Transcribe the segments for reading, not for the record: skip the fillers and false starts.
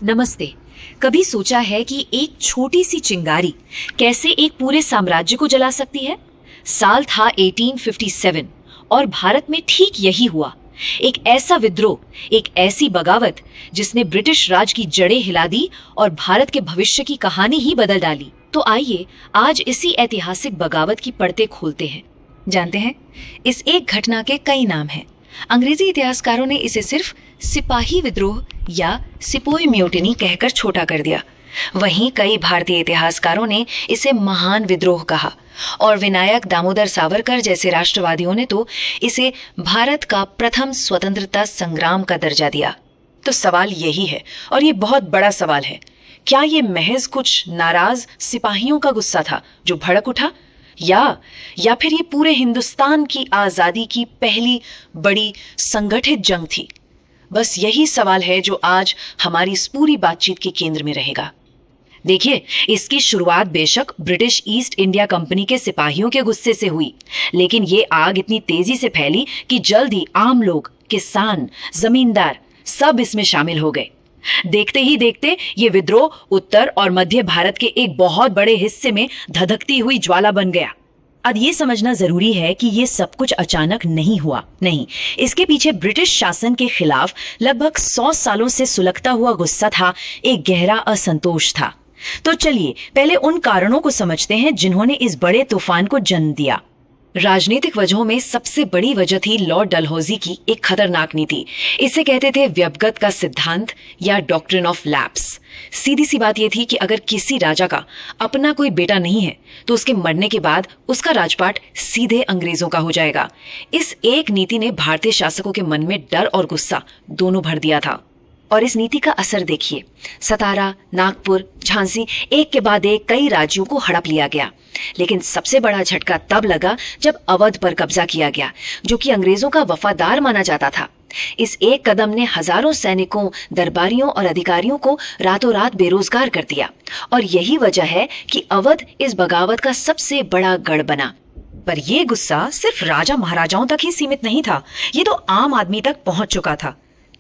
नमस्ते। कभी सोचा है कि एक छोटी सी चिंगारी कैसे एक पूरे साम्राज्य को जला सकती है? साल था 1857 और भारत में ठीक यही हुआ। एक ऐसा विद्रोह, एक ऐसी बगावत जिसने ब्रिटिश राज की जड़ें हिला दी और भारत के भविष्य की कहानी ही बदल डाली। तो आइए आज इसी ऐतिहासिक बगावत की परतें खोलते हैं। जानते हैं, इस एक घटना के कई नाम हैं। अंग्रेजी इतिहासकारों ने इसे सिर्फ सिपाही विद्रोह या सिपोई म्यूटिनी कहकर छोटा कर दिया। वहीं कई भारतीय इतिहासकारों ने इसे महान विद्रोह कहा और विनायक दामोदर सावरकर जैसे राष्ट्रवादियों ने तो इसे भारत का प्रथम स्वतंत्रता संग्राम का दर्जा दिया। तो सवाल यही है, और ये बहुत बड़ा सवाल है, क्या ये महज कुछ नाराज सिपाहियों का गुस्सा था जो भड़क उठा, या फिर ये पूरे हिंदुस्तान की आजादी की पहली बड़ी संगठित जंग थी? बस यही सवाल है जो आज हमारी इस पूरी बातचीत के केंद्र में रहेगा। देखिए, इसकी शुरुआत बेशक ब्रिटिश ईस्ट इंडिया कंपनी के सिपाहियों के गुस्से से हुई, लेकिन ये आग इतनी तेजी से फैली कि जल्द ही आम लोग, किसान, जमींदार सब इसमें शामिल हो गए। देखते ही देखते ये विद्रोह उत्तर और मध्य भारत के एक बहुत बड़े हिस्से में धधकती हुई ज्वाला बन गया। अब ये समझना जरूरी है कि ये सब कुछ अचानक नहीं हुआ। नहीं, इसके पीछे ब्रिटिश शासन के खिलाफ लगभग 100 सालों से सुलगता हुआ गुस्सा था, एक गहरा असंतोष था। तो चलिए पहले उन कारणों को समझते हैं जिन्होंने इस बड़े तूफान को जन्म दिया। राजनीतिक वजहों में सबसे बड़ी वजह थी लॉर्ड डलहौजी की एक खतरनाक नीति। इसे कहते थे व्यपगत का सिद्धांत या डॉक्ट्रिन ऑफ लैप्स। सीधी सी बात यह थी कि अगर किसी राजा का अपना कोई बेटा नहीं है तो उसके मरने के बाद उसका राजपाट सीधे अंग्रेजों का हो जाएगा। इस एक नीति ने भारतीय शासकों के मन में डर और गुस्सा दोनों भर दिया था। और इस नीति का असर देखिए, सतारा, नागपुर, झांसी, एक के बाद एक कई राज्यों को हड़प लिया गया। लेकिन सबसे बड़ा झटका तब लगा जब अवध पर कब्जा किया गया, जो कि अंग्रेजों का वफादार माना जाता था। इस एक कदम ने हजारों सैनिकों, दरबारियों और अधिकारियों को रातों रात बेरोजगार कर दिया। और यही वजह है कि अवध इस बगावत का सबसे बड़ा गढ़ बना। पर यह गुस्सा सिर्फ राजा महाराजाओं तक ही सीमित नहीं था, ये तो आम आदमी तक पहुंच चुका था।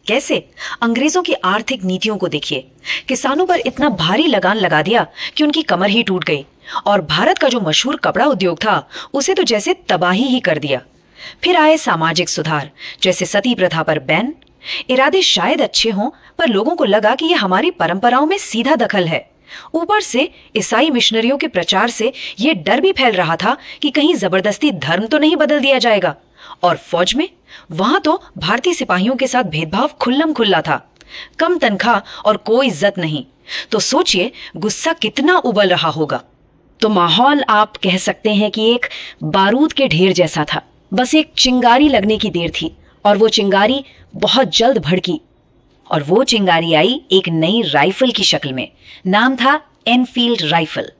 कैसे? अंग्रेजों की आर्थिक नीतियों को देखिए। किसानों पर इतना भारी लगान लगा दिया कि उनकी कमर ही टूट गई, और भारत का जो मशहूर कपड़ा उद्योग था उसे तो जैसे तबाही ही कर दिया। फिर आए सामाजिक सुधार, जैसे सती प्रथा पर बैन। इरादे शायद अच्छे हों, पर लोगों को लगा कि यह हमारी परंपराओं में सीधा दखल है। ऊपर से ईसाई मिशनरियों के प्रचार से यह डर भी फैल रहा था कि कहीं जबरदस्ती धर्म तो नहीं बदल दिया जाएगा। और फौज में, वहां तो भारतीय सिपाहियों के साथ भेदभाव खुल्लम खुल्ला था, कम तनख्वाह और कोई इज्जत नहीं। तो सोचिए गुस्सा कितना उबल रहा होगा। तो माहौल आप कह सकते हैं कि एक बारूद के ढेर जैसा था। बस एक चिंगारी लगने की देर थी, और वो चिंगारी बहुत जल्द भड़की। और वो चिंगारी आई एक नई राइफल की शक्ल में। नाम था एनफील्ड राइफल।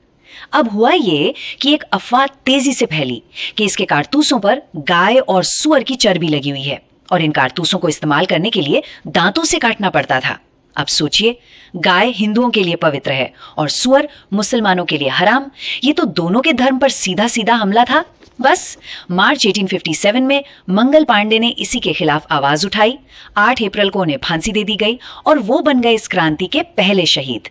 अब हुआ ये कि एक अफवाह तेजी से फैली कि इसके कारतूसों पर गाय और सूअर की चर्बी लगी हुई है, और इन कारतूसों को इस्तेमाल करने के लिए दांतों से काटना पड़ता था। अब सोचिए, गाय हिंदुओं के लिए पवित्र है और सूअर मुसलमानों के लिए हराम। ये तो दोनों के धर्म पर सीधा सीधा हमला था। बस मार्च 1857 में मंगल पांडे ने इसी के खिलाफ आवाज उठाई। 8 अप्रैल को उन्हें फांसी दे दी गई और वो बन गए इस क्रांति के पहले शहीद।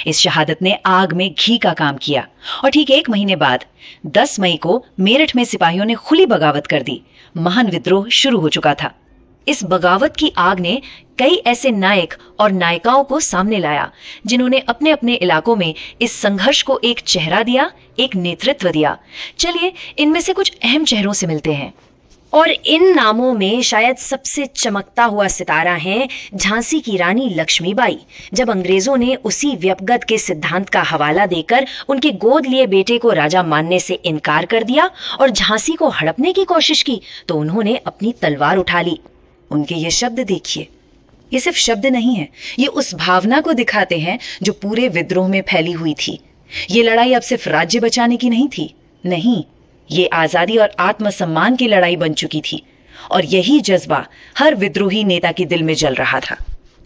इस शहादत ने आग में घी का काम किया। और ठीक 1 महीने बाद 10 मई को मेरठ में सिपाहियों ने खुली बगावत कर दी। महान विद्रोह शुरू हो चुका था। इस बगावत की आग ने कई ऐसे नायक और नायिकाओं को सामने लाया जिन्होंने अपने अपने इलाकों में इस संघर्ष को एक चेहरा दिया, एक नेतृत्व दिया। चलिए इनमें से कुछ अहम चेहरों से मिलते हैं। और इन नामों में शायद सबसे चमकता हुआ सितारा है झांसी की रानी लक्ष्मीबाई। जब अंग्रेजों ने उसी व्यपगत के सिद्धांत का हवाला देकर उनके गोद लिए बेटे को राजा मानने से इनकार कर दिया और झांसी को हड़पने की कोशिश की, तो उन्होंने अपनी तलवार उठा ली। उनके ये शब्द देखिए, ये सिर्फ शब्द नहीं है, ये उस भावना को दिखाते हैं जो पूरे विद्रोह में फैली हुई थी। ये लड़ाई अब सिर्फ राज्य बचाने की नहीं थी, नहीं, ये आजादी और आत्मसम्मान की लड़ाई बन चुकी थी। और यही जज्बा हर विद्रोही नेता के दिल में जल रहा था।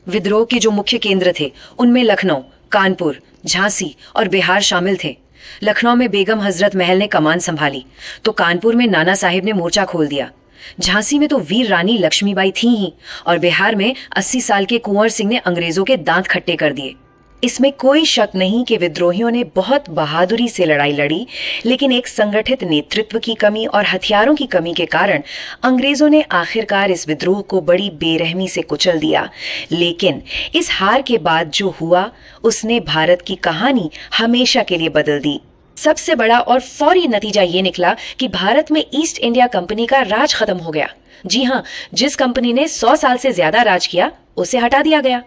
विद्रोह के जो मुख्य केंद्र थे उनमें लखनऊ, कानपुर, झांसी और बिहार शामिल थे। लखनऊ में बेगम हजरत महल ने कमान संभाली, तो कानपुर में नाना साहिब ने मोर्चा खोल दिया। झांसी में तो वीर रानी लक्ष्मीबाई थी ही, और बिहार में 80 साल के कुंवर सिंह ने अंग्रेजों के दांत खट्टे कर दिए। इसमें कोई शक नहीं कि विद्रोहियों ने बहुत बहादुरी से लड़ाई लड़ी, लेकिन एक संगठित नेतृत्व की कमी और हथियारों की कमी के कारण अंग्रेजों ने आखिरकार इस विद्रोह को बड़ी बेरहमी से कुचल दिया। लेकिन इस हार के बाद जो हुआ उसने भारत की कहानी हमेशा के लिए बदल दी। सबसे बड़ा और फौरी नतीजा ये निकला कि भारत में ईस्ट इंडिया कंपनी का राज खत्म हो गया। जी हाँ, जिस कंपनी ने 100 साल से ज्यादा राज किया उसे हटा दिया गया।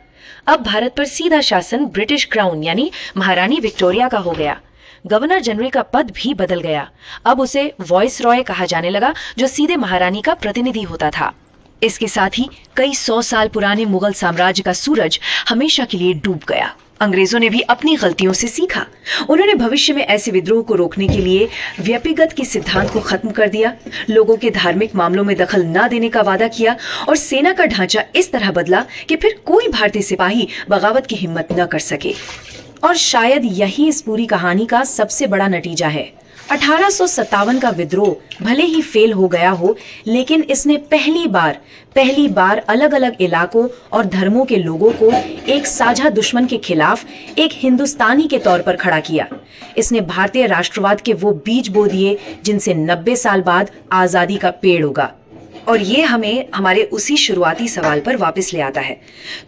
अब भारत पर सीधा शासन ब्रिटिश क्राउन यानी महारानी विक्टोरिया का हो गया। गवर्नर जनरल का पद भी बदल गया। अब उसे वॉइस रॉय कहा जाने लगा, जो सीधे महारानी का प्रतिनिधि होता था। इसके साथ ही कई 100 साल पुराने मुगल साम्राज्य का सूरज हमेशा के लिए डूब गया। अंग्रेजों ने भी अपनी गलतियों से सीखा। उन्होंने भविष्य में ऐसे विद्रोह को रोकने के लिए व्यक्तिगत के सिद्धांत को खत्म कर दिया, लोगों के धार्मिक मामलों में दखल न देने का वादा किया और सेना का ढांचा इस तरह बदला कि फिर कोई भारतीय सिपाही बगावत की हिम्मत न कर सके। और शायद यही इस पूरी कहानी का सबसे बड़ा नतीजा है। 1857 का विद्रोह भले ही फेल हो गया हो, लेकिन इसने पहली बार अलग अलग इलाकों और धर्मों के लोगों को एक साझा दुश्मन के खिलाफ एक हिंदुस्तानी के तौर पर खड़ा किया। इसने भारतीय राष्ट्रवाद के वो बीज बो दिए जिनसे 90 साल बाद आजादी का पेड़ उगा। और ये हमें हमारे उसी शुरुआती सवाल पर वापस ले आता है,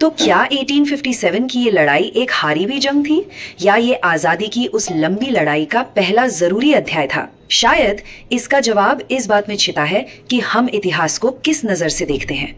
तो क्या 1857 की ये लड़ाई एक हारी हुई जंग थी, या ये आजादी की उस लंबी लड़ाई का पहला जरूरी अध्याय था? शायद इसका जवाब इस बात में छिपा है कि हम इतिहास को किस नजर से देखते हैं।